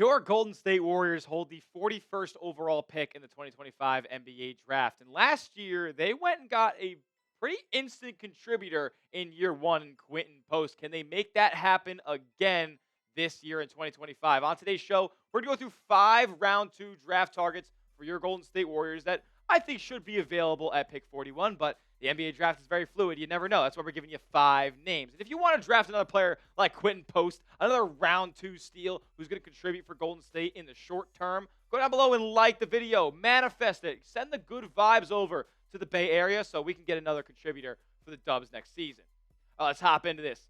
Your Golden State Warriors hold the 41st overall pick in the 2025 NBA draft. And last year, they went and got a pretty instant contributor in year one in Quentin Post. Can they make that happen again this year in 2025? On today's show, we're going to go through 5 round 2 draft targets for your Golden State Warriors that I think should be available at pick 41, but the NBA draft is very fluid. You never know. That's why we're giving you 5 names. And if you want to draft another player like Quentin Post, another round 2 steal who's going to contribute for Golden State in the short term, go down below and like the video. Manifest it. Send the good vibes over to the Bay Area so we can get another contributor for the Dubs next season. Let's hop into this.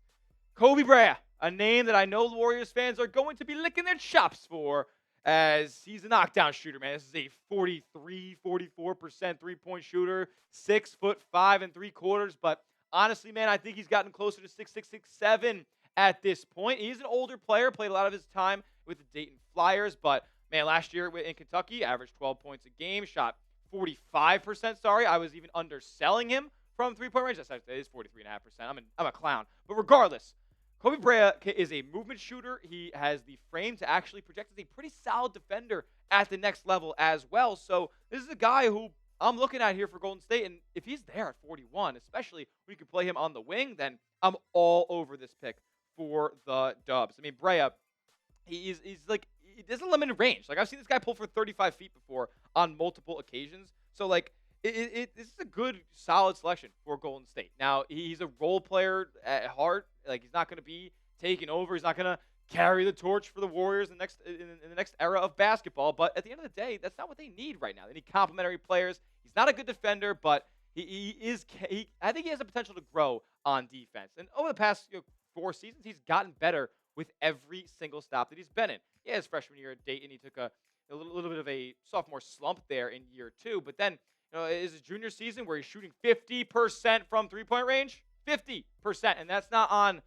Kobe Brea, a name that I know the Warriors fans are going to be licking their chops for, as he's a knockdown shooter, man. This is a 44% three-point shooter, 6'5" 3/4. But honestly, man, I think he's gotten closer to 6'6", 6'7" at this point. He's an older player, played a lot of his time with the Dayton Flyers. But, man, last year in Kentucky, averaged 12 points a game, shot 45%. Sorry, I was even underselling him from three-point range. That is 43.5%. I'm a clown. But regardless, Kobe Brea is a movement shooter. He has the frame to actually project as a pretty solid defender at the next level as well. So this is a guy who I'm looking at here for Golden State. And if he's there at 41, especially when you can play him on the wing, then I'm all over this pick for the Dubs. I mean, Brea, he's like, he doesn't limit range. Like, I've seen this guy pull for 35 feet before on multiple occasions. So, like, this is a good, solid selection for Golden State. Now, he's a role player at heart. Like, he's not going to be taking over. He's not going to carry the torch for the Warriors in the next era of basketball. But at the end of the day, that's not what they need right now. They need complementary players. He's not a good defender, but I think he has the potential to grow on defense. And over the past 4 seasons, he's gotten better with every single stop that he's been in. Yeah, his freshman year at Dayton, he took a little bit of a sophomore slump there in year 2. But then, is his junior season where he's shooting 50% from three-point range? 50%. And that's not on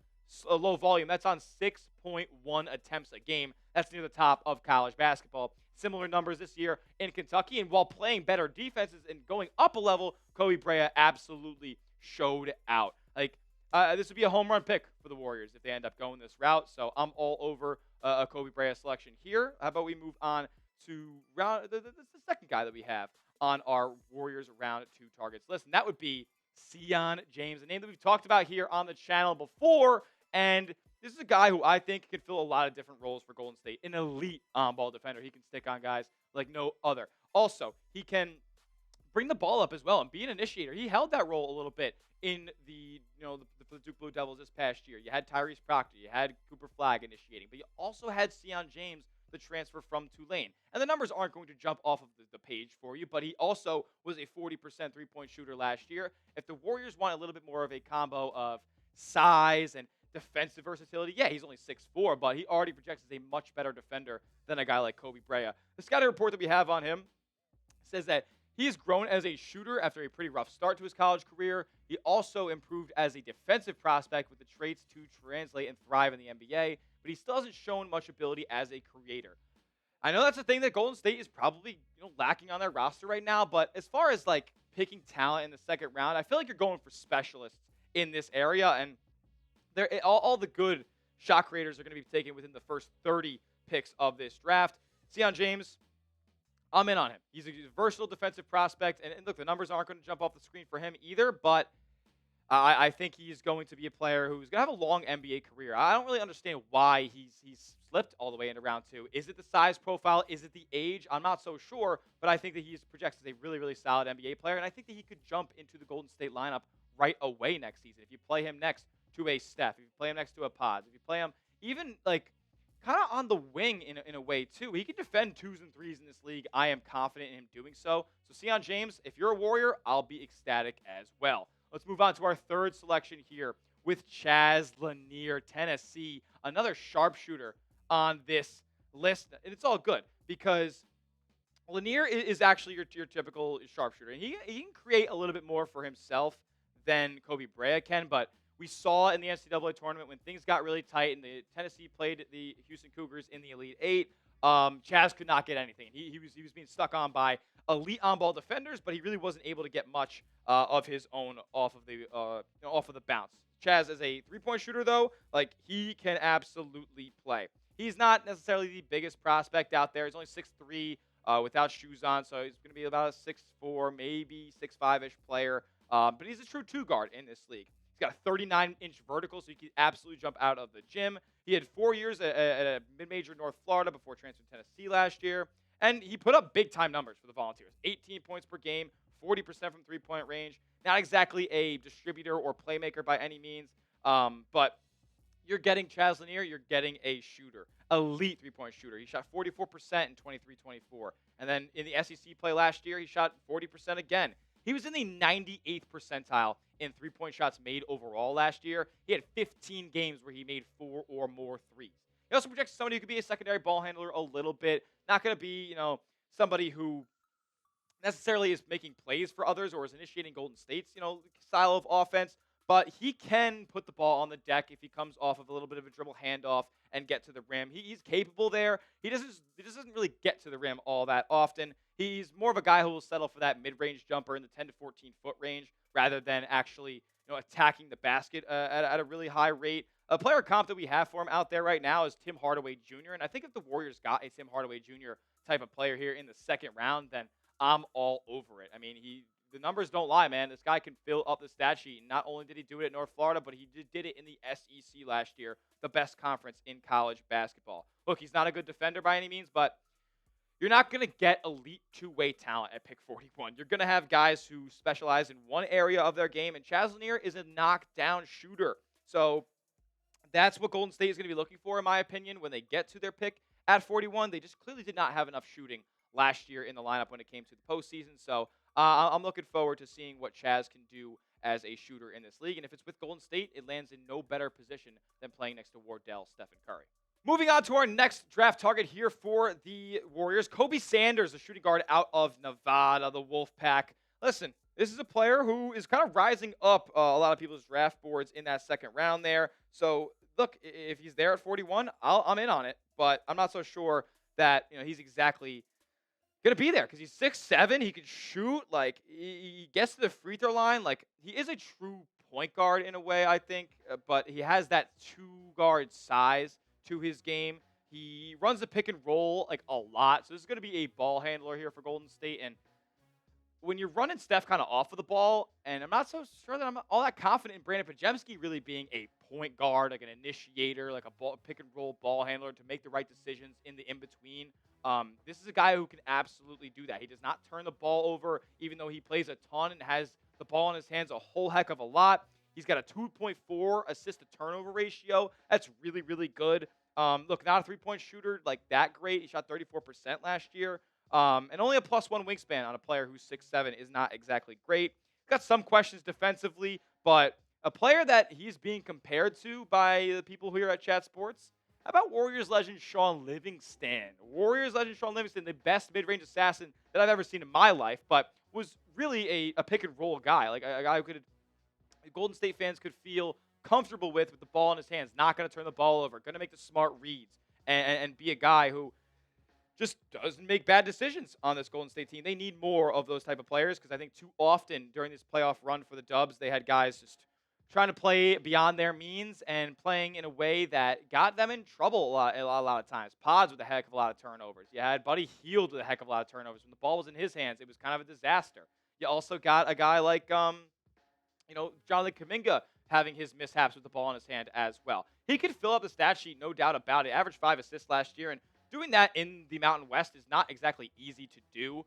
a low volume. That's on 6.1 attempts a game. That's near the top of college basketball. Similar numbers this year in Kentucky. And while playing better defenses and going up a level, Kobe Brea absolutely showed out. Like, this would be a home run pick for the Warriors if they end up going this route. So I'm all over a Kobe Brea selection here. How about we move on to the second guy that we have on our Warriors round 2 targets list, and that would be Seion James, a name that we've talked about here on the channel before. And this is a guy who I think can fill a lot of different roles for Golden State. An elite on-ball defender. He can stick on guys like no other. Also, he can bring the ball up as well and be an initiator. He held that role a little bit in the Duke Blue Devils this past year. You had Tyrese Proctor, you had Cooper Flagg initiating, but you also had Sion James, the transfer from Tulane. And the numbers aren't going to jump off of the page for you, but he also was a 40% three-point shooter last year. If the Warriors want a little bit more of a combo of size and defensive versatility, yeah, he's only 6'4", but he already projects as a much better defender than a guy like Kobe Brea. The scouting report that we have on him says that he has grown as a shooter after a pretty rough start to his college career. He also improved as a defensive prospect with the traits to translate and thrive in the NBA, but he still hasn't shown much ability as a creator. I know that's a thing that Golden State is probably lacking on their roster right now, but as far as like picking talent in the second round, I feel like you're going for specialists in this area, and all the good shot creators are going to be taken within the first 30 picks of this draft. Sion James, I'm in on him. He's a versatile defensive prospect, and look, the numbers aren't going to jump off the screen for him either, but I think he's going to be a player who's going to have a long NBA career. I don't really understand why he's slipped all the way into round 2. Is it the size profile? Is it the age? I'm not so sure, but I think that he projects as a really, really solid NBA player, and I think that he could jump into the Golden State lineup right away next season. If you play him next to a Steph, if you play him next to a Pods, if you play him even like kind of on the wing in a way too. He can defend 2s and 3s in this league. I am confident in him doing so. So Sion James, if you're a Warrior, I'll be ecstatic as well. Let's move on to our third selection here with Chaz Laneir, Tennessee, another sharpshooter on this list. And it's all good because Lanier is actually your typical sharpshooter. And he can create a little bit more for himself than Kobe Brea can, but we saw in the NCAA tournament when things got really tight and the Tennessee played the Houston Cougars in the Elite Eight, Chaz could not get anything. He was being stuck on by elite on-ball defenders, but he really wasn't able to get much of his own off of the bounce. Chaz, as a three-point shooter, though, like he can absolutely play. He's not necessarily the biggest prospect out there. He's only 6'3", without shoes on, so he's going to be about a 6'4", maybe 6'5" ish player. But he's a true two guard in this league. He's got a 39-inch vertical, so he can absolutely jump out of the gym. He had 4 years at a mid-major North Florida before transferring to Tennessee last year. And he put up big-time numbers for the Volunteers. 18 points per game, 40% from three-point range. Not exactly a distributor or playmaker by any means, but you're getting Chaz Laneir, you're getting a shooter, elite three-point shooter. He shot 44% in 23-24. And then in the SEC play last year, he shot 40% again. He was in the 98th percentile in three-point shots made overall last year. He had 15 games where he made 4 or more threes. He also projects somebody who could be a secondary ball handler a little bit. Not going to be, somebody who necessarily is making plays for others or is initiating Golden State's, style of offense. But he can put the ball on the deck if he comes off of a little bit of a dribble handoff and get to the rim. He's capable there. He just doesn't really get to the rim all that often. He's more of a guy who will settle for that mid-range jumper in the 10 to 14 foot range rather than actually attacking the basket at a really high rate. A player comp that we have for him out there right now is Tim Hardaway Jr. And I think if the Warriors got a Tim Hardaway Jr. type of player here in the second round, then I'm all over it. I mean, the numbers don't lie, man. This guy can fill up the stat sheet. And not only did he do it at North Florida, but he did it in the SEC last year, the best conference in college basketball. Look, he's not a good defender by any means, but you're not going to get elite two-way talent at pick 41. You're going to have guys who specialize in one area of their game, and Chaz Laneir is a knockdown shooter. So that's what Golden State is going to be looking for, in my opinion, when they get to their pick at 41. They just clearly did not have enough shooting last year in the lineup when it came to the postseason. So I'm looking forward to seeing what Chaz can do as a shooter in this league. And if it's with Golden State, it lands in no better position than playing next to Wardell, Stephen Curry. Moving on to our next draft target here for the Warriors, Kobe Sanders, the shooting guard out of Nevada, the Wolfpack. Listen, this is a player who is kind of rising up a lot of people's draft boards in that second round there. So, look, if he's there at 41, I'm in on it. But I'm not so sure that he's exactly going to be there because he's 6'7". He can shoot. Like, he gets to the free throw line. Like, he is a true point guard in a way, I think. But he has that two-guard size to his game. He runs the pick and roll, like, a lot. So this is going to be a ball handler here for Golden State. And when you're running Steph kind of off of the ball, and I'm not so sure that I'm all that confident in Brandon Podziemski really being a point guard, like an initiator, like a pick and roll ball handler to make the right decisions in the in-between. This is a guy who can absolutely do that. He does not turn the ball over, even though he plays a ton and has the ball in his hands a whole heck of a lot. He's got a 2.4 assist-to-turnover ratio. That's really, really good. Look, not a three-point shooter like that great. He shot 34% last year. And only a +1 wingspan on a player who's 6'7" is not exactly great. Got some questions defensively, but a player that he's being compared to by the people here at Chat Sports. How about Warriors legend Shaun Livingston? Warriors legend Shaun Livingston, the best mid-range assassin that I've ever seen in my life, but was really a pick-and-roll guy. Like a guy who Golden State fans could feel comfortable with the ball in his hands, not going to turn the ball over, going to make the smart reads, and be a guy who just doesn't make bad decisions on this Golden State team. They need more of those type of players because I think too often during this playoff run for the Dubs, they had guys just trying to play beyond their means and playing in a way that got them in trouble a lot of times. Pods with a heck of a lot of turnovers. You had Buddy Hield with a heck of a lot of turnovers. When the ball was in his hands, it was kind of a disaster. You also got a guy like, Jonathan Kuminga having his mishaps with the ball in his hand as well. He could fill up the stat sheet, no doubt about it. Averaged 5 assists last year, and doing that in the Mountain West is not exactly easy to do.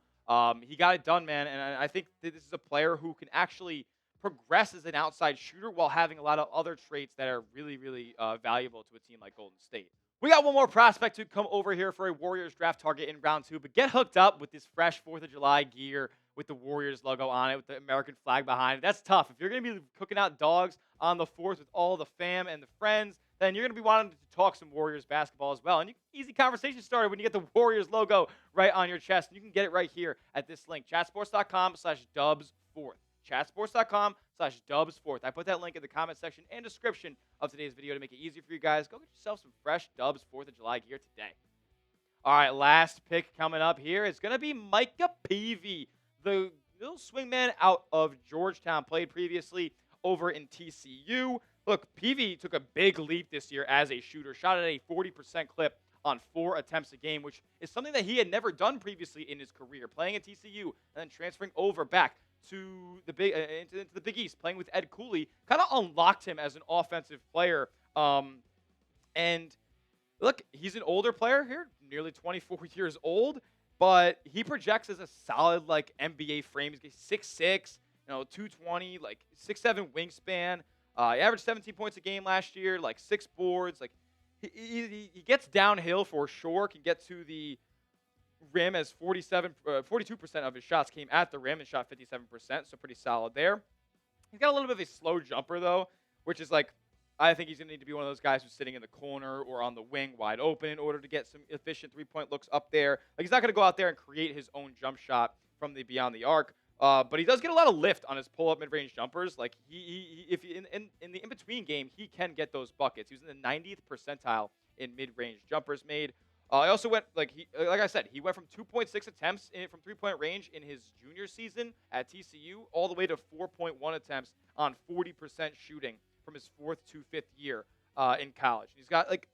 He got it done, man, and I think that this is a player who can actually progress as an outside shooter while having a lot of other traits that are really, really valuable to a team like Golden State. We got one more prospect to come over here for a Warriors draft target in round 2, but get hooked up with this fresh 4th of July gear with the Warriors logo on it, with the American flag behind it. That's tough. If you're going to be cooking out dogs on the 4th with all the fam and the friends, then you're going to be wanting to talk some Warriors basketball as well. And easy conversation started when you get the Warriors logo right on your chest. And you can get it right here at this link, chatsports.com/dubs4th. Chatsports.com/dubs4th. I put that link in the comment section and description of today's video to make it easy for you guys. Go get yourself some fresh Dubs 4th of July gear today. All right, last pick coming up here is going to be Micah Peavey, the little swingman out of Georgetown, played previously over in TCU. Look, Peavey took a big leap this year as a shooter, shot at a 40% clip on 4 attempts a game, which is something that he had never done previously in his career, playing at TCU and then transferring over back to the into the Big East, playing with Ed Cooley, kind of unlocked him as an offensive player. And look, he's an older player here, nearly 24 years old, but he projects as a solid like NBA frame. He's 6'6", 220, like 6'7" wingspan. He averaged 17 points a game last year, like 6 boards. Like he gets downhill for sure, can get to the rim as 42% of his shots came at the rim and shot 57%, so pretty solid there. He's got a little bit of a slow jumper, though, which is like, I think he's going to need to be one of those guys who's sitting in the corner or on the wing wide open in order to get some efficient three-point looks up there. Like, he's not going to go out there and create his own jump shot from the beyond the arc. But he does get a lot of lift on his pull-up mid-range jumpers. Like, if in the in-between game, he can get those buckets. He was in the 90th percentile in mid-range jumpers made. I also went, like I said, he went from 2.6 attempts from three-point range in his junior season at TCU all the way to 4.1 attempts on 40% shooting from his 4th to 5th year in college. He's got, like,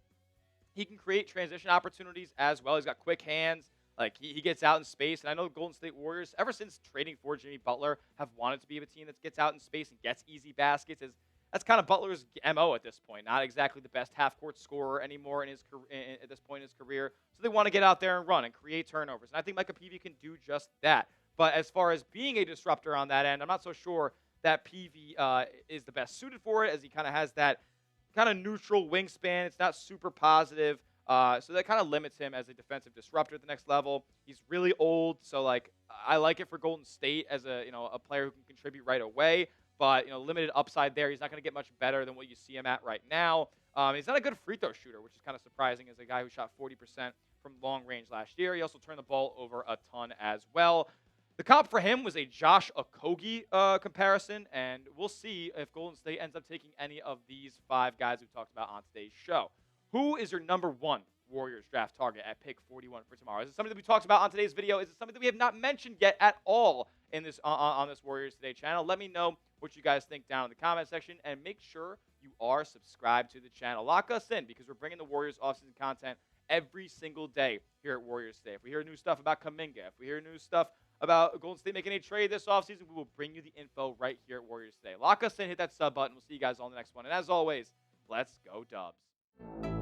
he can create transition opportunities as well. He's got quick hands. Like, he gets out in space. And I know the Golden State Warriors, ever since trading for Jimmy Butler, have wanted to be a team that gets out in space and gets easy baskets. That's kind of Butler's MO at this point. Not exactly the best half-court scorer anymore in his at this point in his career. So they want to get out there and run and create turnovers. And I think Micah Peavey can do just that. But as far as being a disruptor on that end, I'm not so sure that Peavey is the best suited for it, as he kind of has that kind of neutral wingspan. It's not super positive. So that kind of limits him as a defensive disruptor at the next level. He's really old, so like I like it for Golden State as a player who can contribute right away. But limited upside there. He's not going to get much better than what you see him at right now. He's not a good free throw shooter, which is kind of surprising as a guy who shot 40% from long range last year. He also turned the ball over a ton as well. The comp for him was a Josh Okogie comparison, and we'll see if Golden State ends up taking any of these 5 guys we talked about on today's show. Who is your number 1 Warriors draft target at pick 41 for tomorrow? Is it something that we talked about on today's video? Is it something that we have not mentioned yet at all in this on this Warriors Today channel? Let me know what you guys think down in the comment section, and make sure you are subscribed to the channel. Lock us in, because we're bringing the Warriors offseason content every single day here at Warriors Today. If we hear new stuff about Kuminga, if we hear new stuff about Golden State making a trade this offseason, we will bring you the info right here at Warriors Today. Lock us in, hit that sub button. We'll see you guys on the next one. And as always, let's go Dubs.